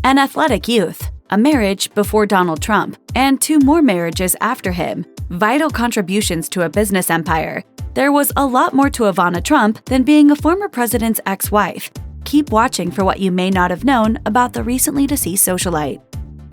an athletic youth, a marriage before Donald Trump, and 2 more marriages after him, vital contributions to a business empire. There was a lot more to Ivana Trump than being a former president's ex-wife. Keep watching for what you may not have known about the recently deceased socialite.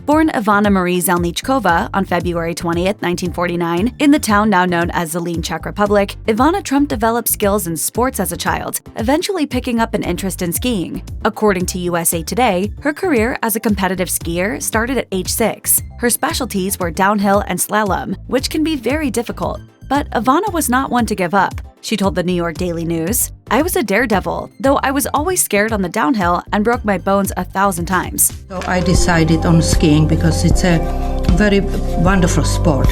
Born Ivana Marie Zelničková on February 20, 1949, in the town now known as Zlín, Czech Republic, Ivana Trump developed skills in sports as a child, eventually picking up an interest in skiing. According to USA Today, her career as a competitive skier started at age 6. Her specialties were downhill and slalom, which can be very difficult. But Ivana was not one to give up. She told the New York Daily News, "I was a daredevil, though I was always scared on the downhill and broke my bones 1,000 times. So I decided on skiing because it's a very wonderful sport.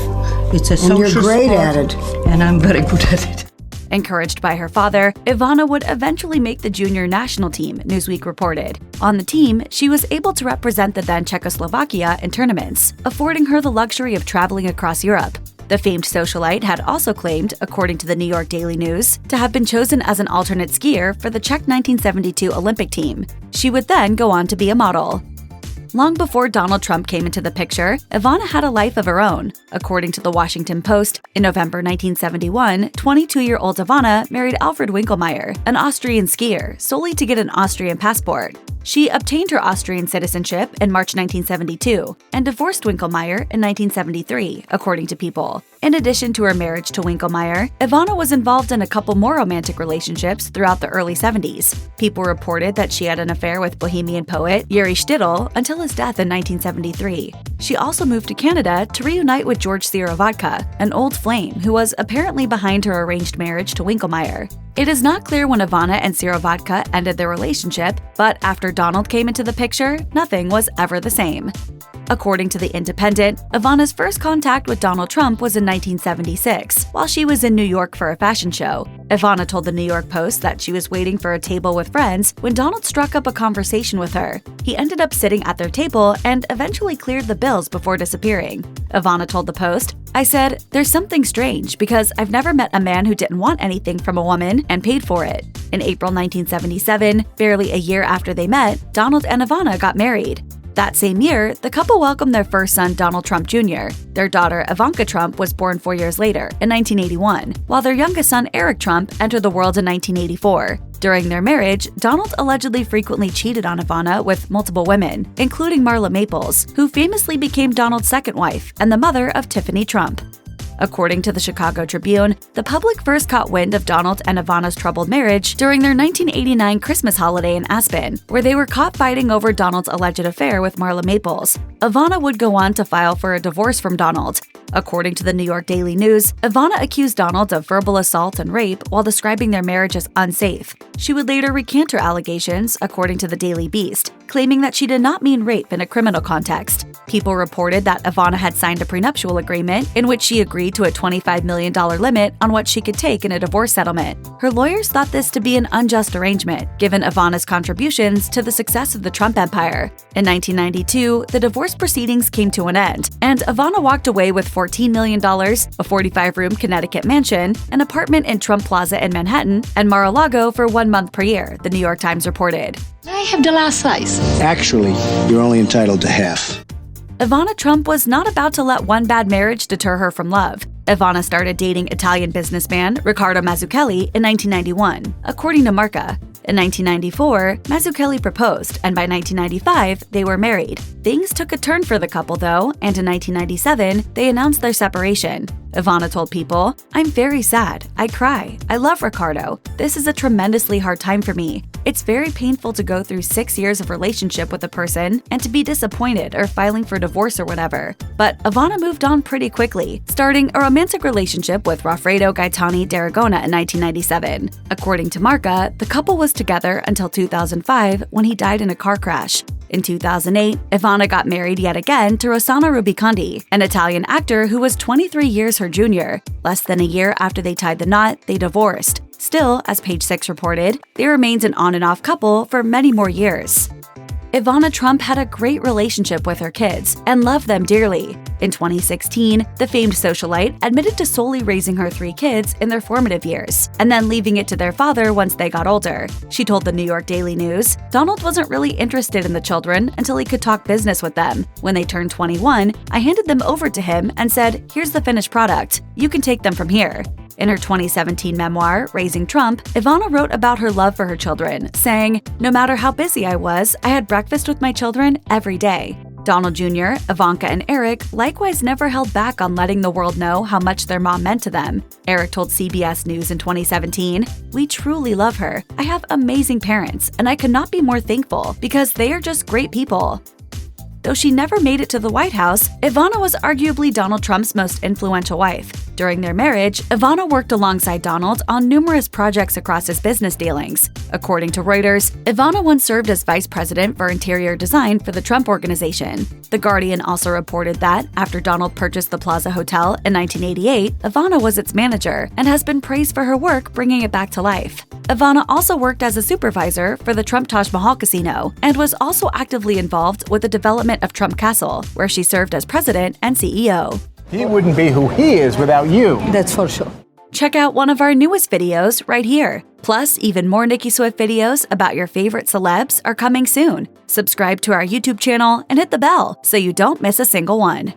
It's a social sport. And you're great at it. And I'm very good at it." Encouraged by her father, Ivana would eventually make the junior national team, Newsweek reported. On the team, she was able to represent the then Czechoslovakia in tournaments, affording her the luxury of traveling across Europe. The famed socialite had also claimed, according to the New York Daily News, to have been chosen as an alternate skier for the Czech 1972 Olympic team. She would then go on to be a model. Long before Donald Trump came into the picture, Ivana had a life of her own. According to the Washington Post, in November 1971, 22-year-old Ivana married Alfred Winkelmeyer, an Austrian skier, solely to get an Austrian passport. She obtained her Austrian citizenship in March 1972 and divorced Winkelmeyer in 1973, according to People. In addition to her marriage to Winkelmeyer, Ivana was involved in a couple more romantic relationships throughout the early 70s. People reported that she had an affair with Bohemian poet Yuri Shtytl until his death in 1973. She also moved to Canada to reunite with George Sirovatka, an old flame who was apparently behind her arranged marriage to Winkelmeyer. It is not clear when Ivana and Sirovatka ended their relationship, but after Donald came into the picture, nothing was ever the same. According to The Independent, Ivana's first contact with Donald Trump was in 1976, while she was in New York for a fashion show. Ivana told the New York Post that she was waiting for a table with friends when Donald struck up a conversation with her. He ended up sitting at their table and eventually cleared the bills before disappearing. Ivana told the Post, "I said, there's something strange because I've never met a man who didn't want anything from a woman and paid for it." In April 1977, barely a year after they met, Donald and Ivana got married. That same year, the couple welcomed their first son, Donald Trump Jr. Their daughter, Ivanka Trump, was born 4 years later, in 1981, while their youngest son, Eric Trump, entered the world in 1984. During their marriage, Donald allegedly frequently cheated on Ivana with multiple women, including Marla Maples, who famously became Donald's second wife and the mother of Tiffany Trump. According to the Chicago Tribune, the public first caught wind of Donald and Ivana's troubled marriage during their 1989 Christmas holiday in Aspen, where they were caught fighting over Donald's alleged affair with Marla Maples. Ivana would go on to file for a divorce from Donald. According to the New York Daily News, Ivana accused Donald of verbal assault and rape while describing their marriage as unsafe. She would later recant her allegations, according to the Daily Beast, claiming that she did not mean rape in a criminal context. People reported that Ivana had signed a prenuptial agreement in which she agreed to a $25 million limit on what she could take in a divorce settlement. Her lawyers thought this to be an unjust arrangement, given Ivana's contributions to the success of the Trump empire. In 1992, the divorce proceedings came to an end, and Ivana walked away with $14 million, a 45-room Connecticut mansion, an apartment in Trump Plaza in Manhattan, and Mar-a-Lago for 1 month per year, the New York Times reported. I have the last slice. Actually, you're only entitled to half. Ivana Trump was not about to let one bad marriage deter her from love. Ivana started dating Italian businessman Riccardo Mazzucchelli in 1991, according to Marca. In 1994, Mazzucchelli proposed, and by 1995, they were married. Things took a turn for the couple, though, and in 1997, they announced their separation. Ivana told People, "I'm very sad. I cry. I love Riccardo. This is a tremendously hard time for me. It's very painful to go through 6 years of relationship with a person and to be disappointed or filing for divorce or whatever." But Ivana moved on pretty quickly, starting a romantic relationship with Raffaello Gaetani d'Aragona in 1997. According to Marca, the couple was together until 2005 when he died in a car crash. In 2008, Ivana got married yet again to Rossano Rubicondi, an Italian actor who was 23 years her junior. Less than a year after they tied the knot, they divorced. Still, as Page 6 reported, they remained an on-and-off couple for many more years. Ivana Trump had a great relationship with her kids and loved them dearly. In 2016, the famed socialite admitted to solely raising her 3 kids in their formative years, and then leaving it to their father once they got older. She told the New York Daily News, "Donald wasn't really interested in the children until he could talk business with them. When they turned 21, I handed them over to him and said, 'Here's the finished product. You can take them from here.'" In her 2017 memoir, Raising Trump, Ivana wrote about her love for her children, saying, "No matter how busy I was, I had breakfast with my children every day." Donald Jr., Ivanka, and Eric likewise never held back on letting the world know how much their mom meant to them. Eric told CBS News in 2017, "We truly love her. I have amazing parents, and I could not be more thankful because they are just great people." Though she never made it to the White House, Ivana was arguably Donald Trump's most influential wife. During their marriage, Ivana worked alongside Donald on numerous projects across his business dealings. According to Reuters, Ivana once served as vice president for interior design for the Trump Organization. The Guardian also reported that, after Donald purchased the Plaza Hotel in 1988, Ivana was its manager and has been praised for her work bringing it back to life. Ivana also worked as a supervisor for the Trump Taj Mahal Casino and was also actively involved with the development of Trump Castle, where she served as president and CEO. He wouldn't be who he is without you. That's for sure. Check out one of our newest videos right here. Plus, even more Nicki Swift videos about your favorite celebs are coming soon. Subscribe to our YouTube channel and hit the bell so you don't miss a single one.